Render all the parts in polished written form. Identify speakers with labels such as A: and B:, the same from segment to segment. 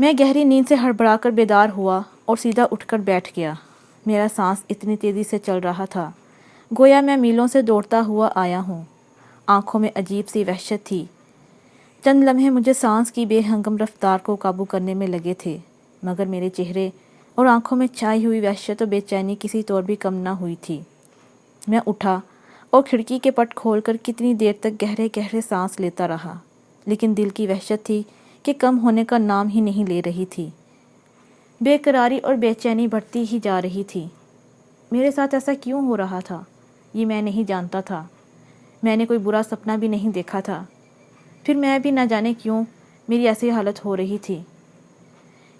A: میں گہری نیند سے ہڑبڑا کر بیدار ہوا اور سیدھا اٹھ کر بیٹھ گیا۔ میرا سانس اتنی تیزی سے چل رہا تھا گویا میں میلوں سے دوڑتا ہوا آیا ہوں۔ آنکھوں میں عجیب سی وحشت تھی۔ چند لمحے مجھے سانس کی بے ہنگم رفتار کو قابو کرنے میں لگے تھے، مگر میرے چہرے اور آنکھوں میں چھائی ہوئی وحشت و بے چینی کسی طور بھی کم نہ ہوئی تھی۔ میں اٹھا اور کھڑکی کے پٹ کھول کر کتنی دیر تک گہرے گہرے سانس لیتا رہا، لیکن دل کی وحشت تھی کہ کم ہونے کا نام ہی نہیں لے رہی تھی۔ بے قراری اور بے چینی بڑھتی ہی جا رہی تھی۔ میرے ساتھ ایسا کیوں ہو رہا تھا یہ میں نہیں جانتا تھا۔ میں نے کوئی برا سپنا بھی نہیں دیکھا تھا، پھر میں بھی نہ جانے کیوں میری ایسی حالت ہو رہی تھی۔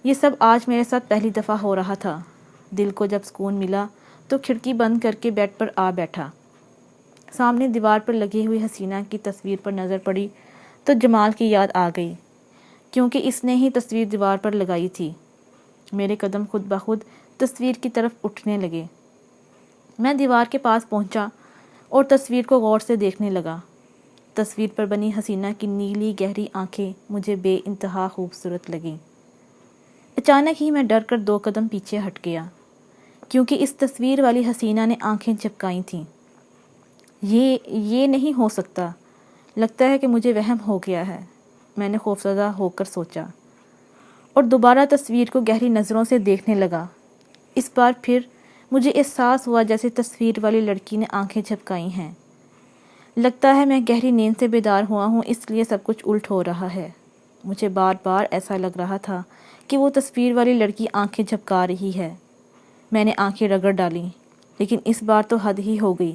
A: یہ سب آج میرے ساتھ پہلی دفعہ ہو رہا تھا۔ دل کو جب سکون ملا تو کھڑکی بند کر کے بیڈ پر آ بیٹھا۔ سامنے دیوار پر لگی ہوئی حسینہ کی تصویر پر نظر پڑی تو جمال کی یاد آ گئی، کیونکہ اس نے ہی تصویر دیوار پر لگائی تھی۔ میرے قدم خود بخود تصویر کی طرف اٹھنے لگے۔ میں دیوار کے پاس پہنچا اور تصویر کو غور سے دیکھنے لگا۔ تصویر پر بنی حسینہ کی نیلی گہری آنکھیں مجھے بے انتہا خوبصورت لگیں۔ اچانک ہی میں ڈر کر 2 قدم پیچھے ہٹ گیا، کیونکہ اس تصویر والی حسینہ نے آنکھیں جھپکائی تھیں۔ یہ نہیں ہو سکتا، لگتا ہے کہ مجھے وہم ہو گیا ہے، میں نے خوفزدہ ہو کر سوچا، اور دوبارہ تصویر کو گہری نظروں سے دیکھنے لگا۔ اس بار پھر مجھے احساس ہوا جیسے تصویر والی لڑکی نے آنکھیں جھپکائی ہیں۔ لگتا ہے میں گہری نیند سے بیدار ہوا ہوں، اس لیے سب کچھ الٹ ہو رہا ہے۔ مجھے بار بار ایسا لگ رہا تھا کہ وہ تصویر والی لڑکی آنکھیں جھپکا رہی ہے۔ میں نے آنکھیں رگڑ ڈالیں، لیکن اس بار تو حد ہی ہو گئی۔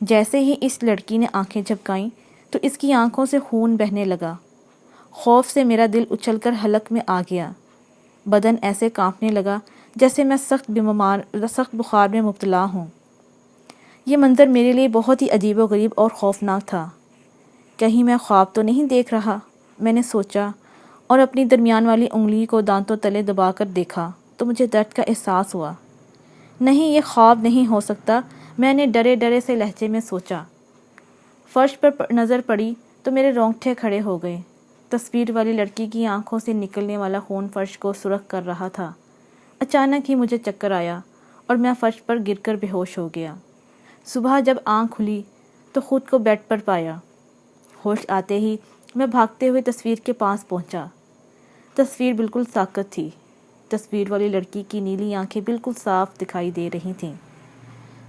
A: جیسے ہی اس لڑکی نے آنکھیں جھپکائیں تو اس کی آنکھوں سے خون بہنے لگا۔ خوف سے میرا دل اچھل کر حلق میں آ گیا۔ بدن ایسے کانپنے لگا جیسے میں سخت بخار میں مبتلا ہوں۔ یہ منظر میرے لیے بہت ہی عجیب و غریب اور خوفناک تھا۔ کہیں میں خواب تو نہیں دیکھ رہا، میں نے سوچا، اور اپنی درمیان والی انگلی کو دانتوں تلے دبا کر دیکھا تو مجھے درد کا احساس ہوا۔ نہیں، یہ خواب نہیں ہو سکتا، میں نے ڈرے ڈرے سے لہجے میں سوچا۔ فرش پر نظر پڑی تو میرے رونگٹے کھڑے ہو گئے۔ تصویر والی لڑکی کی آنکھوں سے نکلنے والا خون فرش کو سرخ کر رہا تھا۔ اچانک ہی مجھے چکر آیا اور میں فرش پر گر کر بے ہوش ہو گیا۔ صبح جب آنکھ کھلی تو خود کو بیڈ پر پایا۔ ہوش آتے ہی میں بھاگتے ہوئے تصویر کے پاس پہنچا۔ تصویر بالکل ساکت تھی۔ تصویر والی لڑکی کی نیلی آنکھیں بالکل صاف دکھائی دے رہی تھیں۔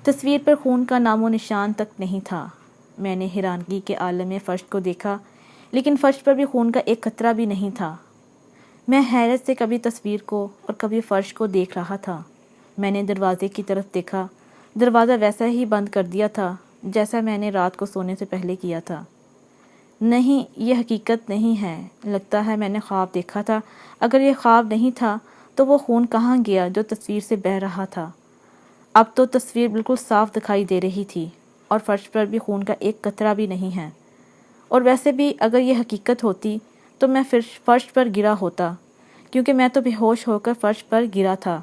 A: تصویر پر خون کا نام و نشان تک نہیں تھا۔ میں نے حیرانگی کے عالم میں فرش کو دیکھا، لیکن فرش پر بھی خون کا ایک قطرہ بھی نہیں تھا۔ میں حیرت سے کبھی تصویر کو اور کبھی فرش کو دیکھ رہا تھا۔ میں نے دروازے کی طرف دیکھا، دروازہ ویسا ہی بند کر دیا تھا جیسا میں نے رات کو سونے سے پہلے کیا تھا۔ نہیں، یہ حقیقت نہیں ہے، لگتا ہے میں نے خواب دیکھا تھا۔ اگر یہ خواب نہیں تھا تو وہ خون کہاں گیا جو تصویر سے بہہ رہا تھا؟ اب تو تصویر بالکل صاف دکھائی دے رہی تھی اور فرش پر بھی خون کا ایک قطرہ بھی نہیں ہے۔ اور ویسے بھی اگر یہ حقیقت ہوتی تو میں فرش پر گرا ہوتا، کیونکہ میں تو بے ہوش ہو کر فرش پر گرا تھا۔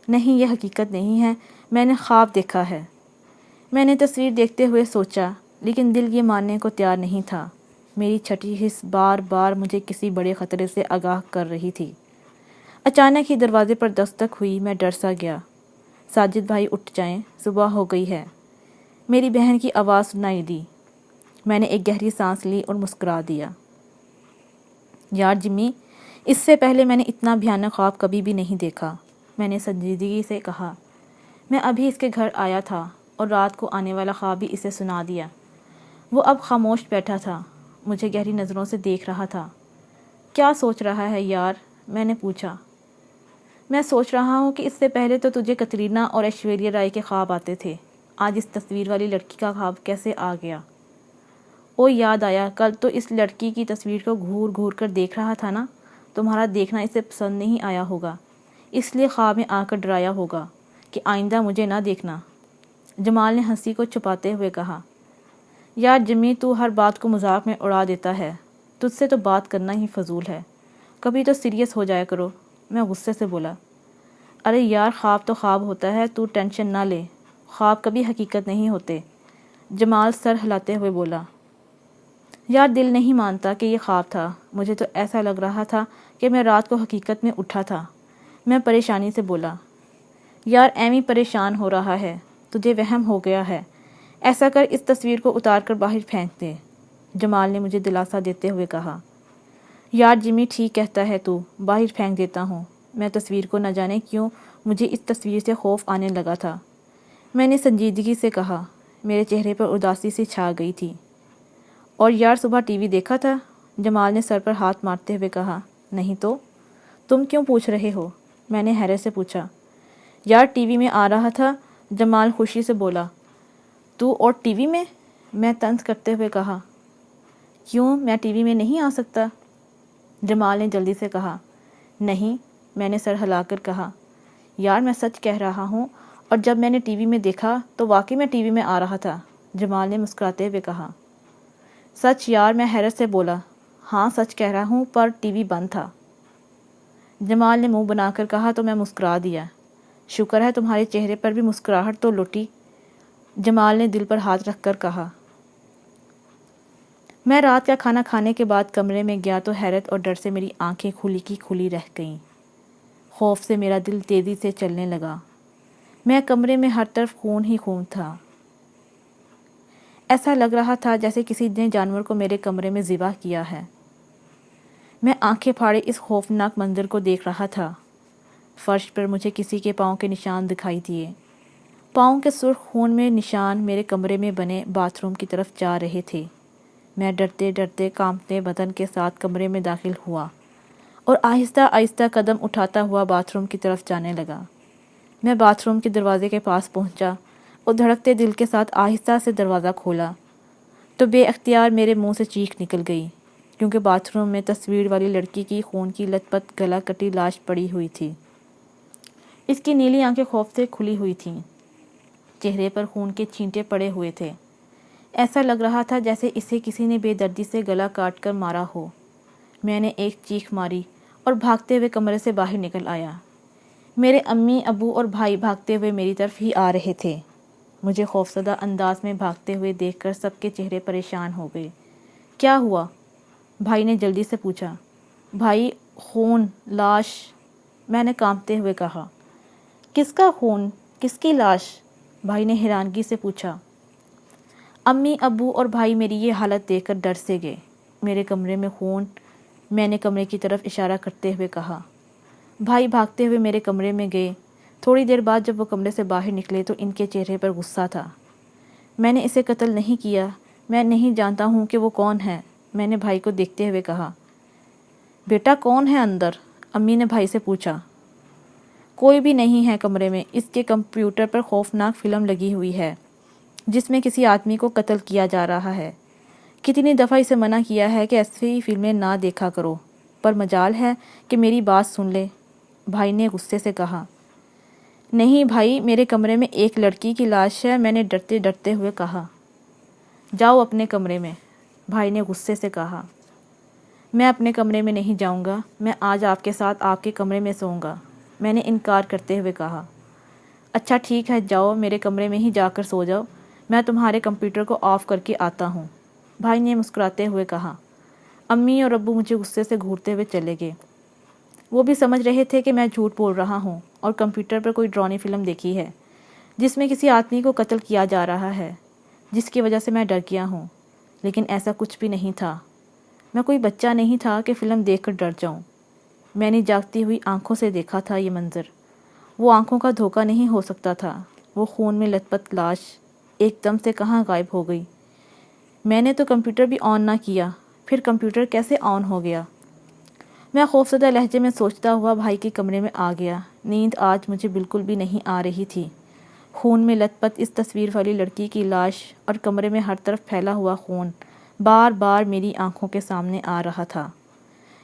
A: نہیں، یہ حقیقت نہیں ہے، میں نے خواب دیکھا ہے، میں نے تصویر دیکھتے ہوئے سوچا، لیکن دل یہ ماننے کو تیار نہیں تھا۔ میری چھٹی حس بار بار مجھے کسی بڑے خطرے سے آگاہ کر رہی تھی۔ اچانک ہی دروازے پر دستک ہوئی، میں ڈر سا گیا۔ ساجد بھائی اٹھ جائیں، صبح ہو گئی ہے، میری بہن کی آواز سنائی دی۔ میں نے ایک گہری سانس لی اور مسکرا دیا۔ یار جمی، اس سے پہلے میں نے اتنا بھیانک خواب کبھی بھی نہیں دیکھا، میں نے سنجیدگی سے کہا۔ میں ابھی اس کے گھر آیا تھا اور رات کو آنے والا خواب بھی اسے سنا دیا۔ وہ اب خاموش بیٹھا تھا، مجھے گہری نظروں سے دیکھ رہا تھا۔ کیا سوچ رہا ہے یار؟ میں نے پوچھا۔ میں سوچ رہا ہوں کہ اس سے پہلے تو تجھے کترینہ اور ایشوریہ رائے کے خواب آتے تھے، آج اس تصویر والی لڑکی کا خواب کیسے آ گیا؟ او یاد آیا، کل تو اس لڑکی کی تصویر کو گھور گھور کر دیکھ رہا تھا نا، تمہارا دیکھنا اسے پسند نہیں آیا ہوگا، اس لیے خواب میں آ کر ڈرایا ہوگا کہ آئندہ مجھے نہ دیکھنا۔ جمال نے ہنسی کو چھپاتے ہوئے کہا۔ یار جمی، تو ہر بات کو مذاق میں اڑا دیتا ہے، تجھ سے تو بات کرنا ہی فضول ہے، کبھی تو سیریس ہو جایا کرو، میں غصے سے بولا۔ ارے یار، خواب تو خواب ہوتا ہے، تو ٹینشن نہ لے، خواب کبھی حقیقت نہیں ہوتے، جمال سر ہلاتے ہوئے بولا۔ یار دل نہیں مانتا کہ یہ خواب تھا، مجھے تو ایسا لگ رہا تھا کہ میں رات کو حقیقت میں اٹھا تھا۔ میں پریشانی سے بولا، یار ایمی پریشان ہو رہا ہے، تجھے وہم ہو گیا ہے، ایسا کر اس تصویر کو اتار کر باہر پھینک دے۔ جمال نے مجھے دلاسا دیتے ہوئے کہا، یار جمی ٹھیک کہتا ہے، تو باہر پھینک دیتا ہوں۔ میں تصویر کو نہ جانے کیوں مجھے اس تصویر سے خوف آنے لگا تھا۔ میں نے سنجیدگی سے کہا، میرے چہرے پر اداسی سی چھا گئی تھی۔ اور یار صبح ٹی وی دیکھا تھا؟ جمال نے سر پر ہاتھ مارتے ہوئے کہا، نہیں تو تم کیوں پوچھ رہے ہو؟ میں نے حیرت سے پوچھا۔ یار ٹی وی میں آ رہا تھا، جمال خوشی سے بولا۔ تو اور ٹی وی میں؟ میں طنز کرتے ہوئے کہا، کیوں میں ٹی وی میں نہیں آ سکتا؟ جمال نے جلدی سے کہا، نہیں، میں نے سر ہلا کر کہا، یار میں سچ کہہ رہا ہوں، اور جب میں نے ٹی وی میں دیکھا تو واقعی میں ٹی وی میں آ رہا تھا۔ جمال نے مسکراتے ہوئے کہا، سچ؟ یار میں حیرت سے بولا، ہاں سچ کہہ رہا ہوں، پر ٹی وی بند تھا۔ جمال نے منہ بنا کر کہا تو میں مسکرا دیا۔ شکر ہے تمہارے چہرے پر بھی مسکراہٹ تو لٹی۔ جمال نے دل پر ہاتھ رکھ کر کہا۔ میں رات کا کھانا کھانے کے بعد کمرے میں گیا تو حیرت اور ڈر سے میری آنکھیں کھلی کی کھلی رہ گئیں۔ خوف سے میرا دل تیزی سے چلنے لگا۔ میں کمرے میں ہر طرف خون ہی خون تھا۔ ایسا لگ رہا تھا جیسے کسی نے جانور کو میرے کمرے میں ذبح کیا ہے۔ میں آنکھیں پھاڑے اس خوفناک منظر کو دیکھ رہا تھا۔ فرش پر مجھے کسی کے پاؤں کے نشان دکھائی دیے۔ پاؤں کے سرخ خون میں نشان میرے کمرے میں بنے باتھ روم کی طرف جا رہے تھے۔ میں ڈرتے ڈرتے کانپتے بدن کے ساتھ کمرے میں داخل ہوا اور آہستہ آہستہ قدم اٹھاتا ہوا باتھ روم کی طرف جانے لگا۔ میں باتھ روم کے دروازے کے پاس پہنچا اور دھڑکتے دل کے ساتھ آہستہ سے دروازہ کھولا تو بے اختیار میرے منہ سے چیخ نکل گئی، کیونکہ باتھ روم میں تصویر والی لڑکی کی خون کی لت پت گلا کٹی لاش پڑی ہوئی تھی۔ اس کی نیلی آنکھیں خوف سے کھلی ہوئی تھیں، چہرے پر خون کے چھینٹے پڑے ہوئے تھے۔ ایسا لگ رہا تھا جیسے اسے کسی نے بے دردی سے گلا کاٹ کر مارا ہو۔ میں نے ایک چیخ ماری اور بھاگتے ہوئے کمرے سے باہر نکل آیا۔ میرے امی، ابو اور بھائی بھاگتے ہوئے میری طرف ہی آ رہے تھے۔ مجھے خوفزدہ انداز میں بھاگتے ہوئے دیکھ کر سب کے چہرے پریشان ہو گئے۔ کیا ہوا؟ بھائی نے جلدی سے پوچھا۔ بھائی، خون، لاش، میں نے کانپتے ہوئے کہا۔ کس کا خون؟ کس کی لاش؟ بھائی نے حیرانگی سے پوچھا۔ امی، ابو اور بھائی میری یہ حالت دیکھ کر ڈر سے گئے۔ میرے کمرے میں خون، میں نے کمرے کی طرف اشارہ کرتے ہوئے کہا۔ بھائی بھاگتے ہوئے میرے کمرے میں گئے۔ تھوڑی دیر بعد جب وہ کمرے سے باہر نکلے تو ان کے چہرے پر غصہ تھا۔ میں نے اسے قتل نہیں کیا، میں نہیں جانتا ہوں کہ وہ کون ہے، میں نے بھائی کو دیکھتے ہوئے کہا۔ بیٹا کون ہے اندر؟ امی نے بھائی سے پوچھا۔ کوئی بھی نہیں ہے کمرے میں، اس کے کمپیوٹر پر خوفناک فلم لگی ہوئی ہے جس میں کسی آدمی کو قتل کیا جا رہا ہے۔ کتنی دفعہ اسے منع کیا ہے کہ ایسی فلمیں نہ دیکھا کرو، پر مجال ہے کہ میری بات سن لے، بھائی نے غصے سے کہا۔ نہیں بھائی، میرے کمرے میں ایک لڑکی کی لاش ہے، میں نے ڈرتے ڈرتے ہوئے کہا۔ جاؤ اپنے کمرے میں، بھائی نے غصے سے کہا۔ میں اپنے کمرے میں نہیں جاؤں گا، میں آج آپ کے ساتھ آپ کے کمرے میں سوؤں گا، میں نے انکار کرتے ہوئے کہا۔ اچھا ٹھیک ہے، جاؤ میرے کمرے میں ہی جا کر سو جاؤ، میں تمہارے کمپیوٹر کو آف کر کے آتا ہوں، بھائی نے مسکراتے ہوئے کہا۔ امی اور ابو مجھے غصے سے گھورتے ہوئے چلے گئے۔ وہ بھی سمجھ رہے تھے کہ میں جھوٹ بول رہا ہوں اور کمپیوٹر پر کوئی ڈرانی فلم دیکھی ہے جس میں کسی آدمی کو قتل کیا جا رہا ہے، جس کی وجہ سے میں ڈر گیا ہوں، لیکن ایسا کچھ بھی نہیں تھا۔ میں کوئی بچہ نہیں تھا کہ فلم دیکھ کر ڈر جاؤں۔ میں نے جاگتی ہوئی آنکھوں سے دیکھا تھا یہ منظر۔ وہ آنکھوں کا دھوکہ نہیں ہو سکتا تھا۔ وہ خون میں لت پت لاش ایک دم سے کہاں غائب ہو گئی؟ میں نے تو کمپیوٹر بھی آن نہ کیا، پھر کمپیوٹر کیسے آن ہو گیا؟ میں خوفزدہ لہجے میں سوچتا ہوا بھائی کے کمرے میں آ گیا۔ نیند آج مجھے بالکل بھی نہیں آ رہی تھی۔ خون میں لت پت اس تصویر والی لڑکی کی لاش اور کمرے میں ہر طرف پھیلا ہوا خون بار بار میری آنکھوں کے سامنے آ رہا تھا۔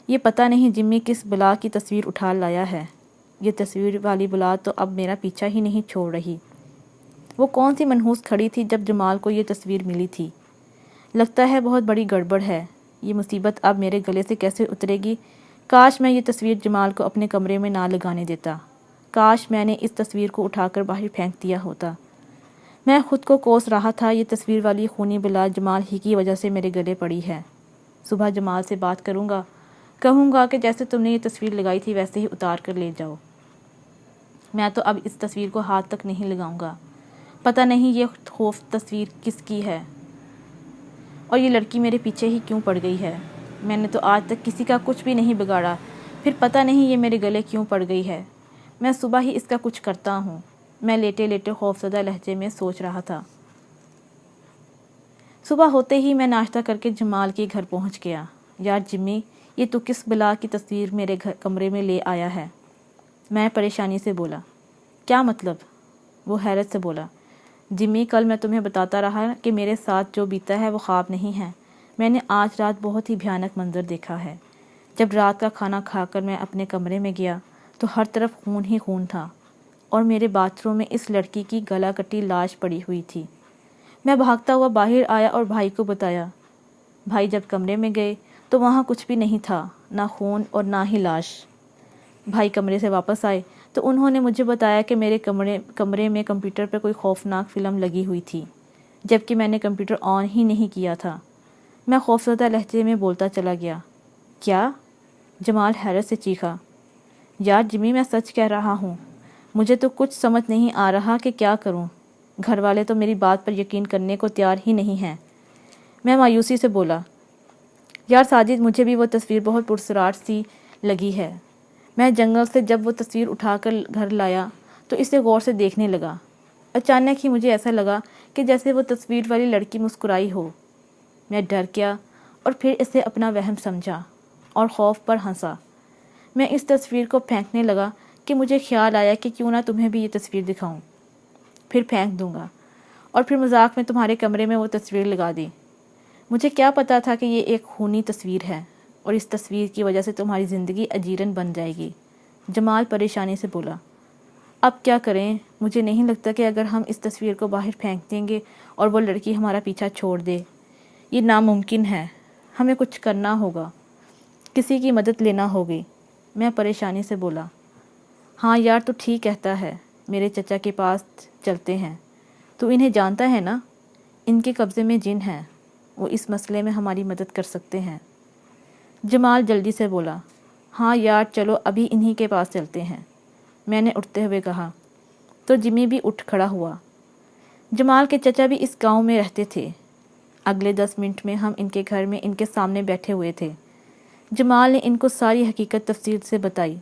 A: یہ پتہ نہیں جمی کس بلا کی تصویر اٹھا لایا ہے۔ یہ تصویر والی بلا تو اب میرا پیچھا ہی نہیں چھوڑ رہی۔ وہ کون سی منحوس کھڑی تھی جب جمال کو یہ تصویر ملی تھی؟ لگتا ہے بہت بڑی گڑبڑ ہے۔ یہ مصیبت اب میرے گلے سے کیسے اترے گی؟ کاش میں یہ تصویر جمال کو اپنے کمرے میں نہ لگانے دیتا۔ کاش میں نے اس تصویر کو اٹھا کر باہر پھینک دیا ہوتا۔ میں خود کو کوس رہا تھا، یہ تصویر والی خونی بلا جمال ہی کی وجہ سے میرے گلے پڑی ہے۔ صبح جمال سے بات کروں گا، کہوں گا کہ جیسے تم نے یہ تصویر لگائی تھی ویسے ہی اتار کر لے جاؤ۔ میں تو اب اس تصویر کو ہاتھ تک نہیں لگاؤں گا۔ پتہ نہیں یہ خوف تصویر کس کی ہے اور یہ لڑکی میرے پیچھے ہی کیوں پڑ گئی ہے۔ میں نے تو آج تک کسی کا کچھ بھی نہیں بگاڑا، پھر پتہ نہیں یہ میرے گلے کیوں پڑ گئی ہے۔ میں صبح ہی اس کا کچھ کرتا ہوں۔ میں لیٹے لیٹے خوفزدہ لہجے میں سوچ رہا تھا۔ صبح ہوتے ہی میں ناشتہ کر کے جمال کے گھر پہنچ گیا۔ یار جمی، یہ تو کس بلا کی تصویر میرے کمرے میں لے آیا ہے؟ میں پریشانی سے بولا۔ کیا مطلب؟ وہ حیرت سے بولا۔ جمی، کل میں تمہیں بتاتا رہا کہ میرے ساتھ جو بیتا ہے وہ خواب نہیں ہے۔ میں نے آج رات بہت ہی بھیانک منظر دیکھا ہے۔ جب رات کا کھانا کھا کر میں اپنے کمرے میں گیا تو ہر طرف خون ہی خون تھا اور میرے باتھ روم میں اس لڑکی کی گلا کٹی لاش پڑی ہوئی تھی۔ میں بھاگتا ہوا باہر آیا اور بھائی کو بتایا۔ بھائی جب کمرے میں گئے تو وہاں کچھ بھی نہیں تھا، نہ خون اور نہ ہی لاش۔ بھائی کمرے سے واپس آئے تو انہوں نے مجھے بتایا کہ میرے کمرے میں کمپیوٹر پر کوئی خوفناک فلم لگی ہوئی تھی، جبکہ میں نے کمپیوٹر آن ہی نہیں کیا تھا۔ میں خوفزدہ لہجے میں بولتا چلا گیا۔ کیا؟ جمال حیرت سے چیخا۔ یار جمی، میں سچ کہہ رہا ہوں۔ مجھے تو کچھ سمجھ نہیں آ رہا کہ کیا کروں۔ گھر والے تو میری بات پر یقین کرنے کو تیار ہی نہیں ہیں۔ میں مایوسی سے بولا۔ یار ساجد، مجھے بھی وہ تصویر بہت پرسرار سی لگی ہے۔ میں جنگل سے جب وہ تصویر اٹھا کر گھر لایا تو اسے غور سے دیکھنے لگا۔ اچانک ہی مجھے ایسا لگا کہ جیسے وہ تصویر والی لڑکی مسکرائی ہو۔ میں ڈر گیا اور پھر اسے اپنا وہم سمجھا اور خوف پر ہنسا۔ میں اس تصویر کو پھینکنے لگا کہ مجھے خیال آیا کہ کیوں نہ تمہیں بھی یہ تصویر دکھاؤں، پھر پھینک دوں گا اور پھر مذاق میں تمہارے کمرے میں وہ تصویر لگا دی۔ مجھے کیا پتا تھا کہ یہ ایک خونی تصویر ہے اور اس تصویر کی وجہ سے تمہاری زندگی اجیرن بن جائے گی۔ جمال پریشانی سے بولا۔ اب کیا کریں؟ مجھے نہیں لگتا کہ اگر ہم اس تصویر کو باہر پھینک دیں گے اور وہ لڑکی ہمارا پیچھا چھوڑ دے، یہ ناممکن ہے۔ ہمیں کچھ کرنا ہوگا، کسی کی مدد لینا ہوگی۔ میں پریشانی سے بولا۔ ہاں یار، تو ٹھیک کہتا ہے، میرے چچا کے پاس چلتے ہیں۔ تو انہیں جانتا ہے نا؟ ان کے قبضے میں جن ہے، وہ اس مسئلے میں ہماری مدد کر سکتے ہیں۔ جمال جلدی سے بولا۔ ہاں یار، چلو ابھی انہی کے پاس چلتے ہیں، میں نے اٹھتے ہوئے کہا۔ تو جمی بھی اٹھ کھڑا ہوا۔ جمال کے چچا بھی اس گاؤں میں رہتے تھے۔ اگلے 10 منٹ میں ہم ان کے گھر میں ان کے سامنے بیٹھے ہوئے تھے۔ جمال نے ان کو ساری حقیقت تفصیل سے بتائی۔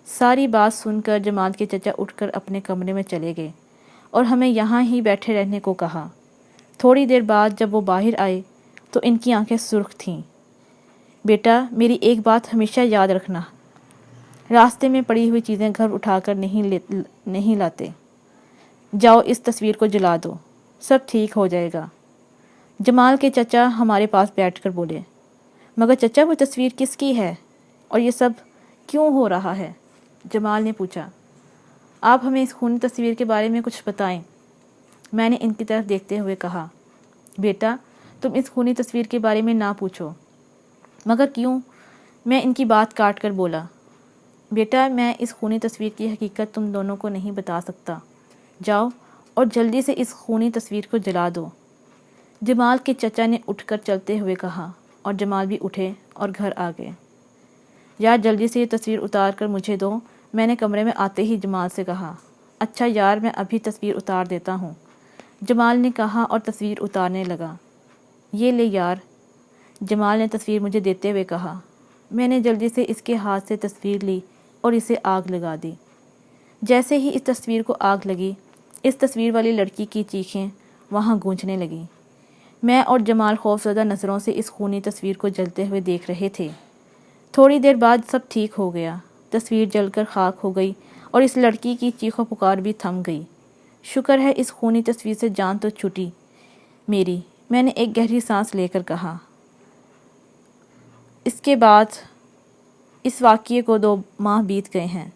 A: ساری بات سن کر جمال کے چچا اٹھ کر اپنے کمرے میں چلے گئے اور ہمیں یہاں ہی بیٹھے رہنے کو کہا۔ تھوڑی دیر بعد جب وہ باہر آئے تو ان کی آنکھیں سرخ تھیں۔ بیٹا، میری ایک بات ہمیشہ یاد رکھنا، راستے میں پڑی ہوئی چیزیں گھر اٹھا کر نہیں لاتے۔ جاؤ اس تصویر کو جلا دو، سب ٹھیک ہو جائے گا۔ جمال کے چچا ہمارے پاس بیٹھ کر بولے۔ مگر چچا، وہ تصویر کس کی ہے اور یہ سب کیوں ہو رہا ہے؟ جمال نے پوچھا۔ آپ ہمیں اس خونی تصویر کے بارے میں کچھ بتائیں، میں نے ان کی طرف دیکھتے ہوئے کہا۔ بیٹا، تم اس خونی تصویر کے بارے میں نہ پوچھو۔ مگر کیوں؟ میں ان کی بات کاٹ کر بولا۔ بیٹا، میں اس خونی تصویر کی حقیقت تم دونوں کو نہیں بتا سکتا۔ جاؤ اور جلدی سے اس خونی تصویر کو جلا دو۔ جمال کے چچا نے اٹھ کر چلتے ہوئے کہا اور جمال بھی اٹھے اور گھر آ گئے۔ یار جلدی سے یہ تصویر اتار کر مجھے دو، میں نے کمرے میں آتے ہی جمال سے کہا۔ اچھا یار، میں ابھی تصویر اتار دیتا ہوں، جمال نے کہا اور تصویر اتارنے لگا۔ یہ لے یار، جمال نے تصویر مجھے دیتے ہوئے کہا۔ میں نے جلدی سے اس کے ہاتھ سے تصویر لی اور اسے آگ لگا دی۔ جیسے ہی اس تصویر کو آگ لگی، اس تصویر والی لڑکی کی چیخیں وہاں گونجنے لگیں۔ میں اور جمال خوفزدہ نظروں سے اس خونی تصویر کو جلتے ہوئے دیکھ رہے تھے۔ تھوڑی دیر بعد سب ٹھیک ہو گیا، تصویر جل کر خاک ہو گئی اور اس لڑکی کی چیخ و پکار بھی تھم گئی۔ شکر ہے اس خونی تصویر سے جان تو چھوٹی میری، میں نے ایک گہری سانس لے کر کہا۔ اس کے بعد اس واقعے کو 2 ماہ بیت گئے ہیں،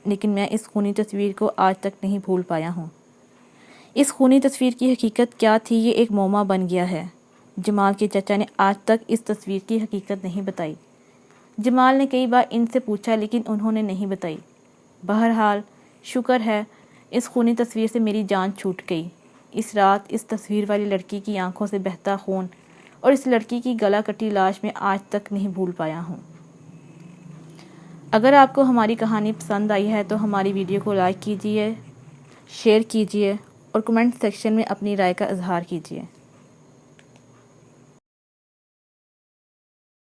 A: لیکن میں اس خونی تصویر کو آج تک نہیں بھول پایا ہوں۔ اس خونی تصویر کی حقیقت کیا تھی یہ ایک معمہ بن گیا ہے۔ جمال کے چچا نے آج تک اس تصویر کی حقیقت نہیں بتائی۔ جمال نے کئی بار ان سے پوچھا لیکن انہوں نے نہیں بتائی۔ بہرحال شکر ہے اس خونی تصویر سے میری جان چھوٹ گئی۔ اس رات اس تصویر والی لڑکی کی آنکھوں سے بہتا خون اور اس لڑکی کی گلا کٹی لاش میں آج تک نہیں بھول پایا ہوں۔ اگر آپ کو ہماری کہانی پسند آئی ہے تو ہماری ویڈیو کو لائک کیجیے، شیئر کیجیے اور کمنٹ سیکشن میں اپنی رائے کا اظہار کیجیے۔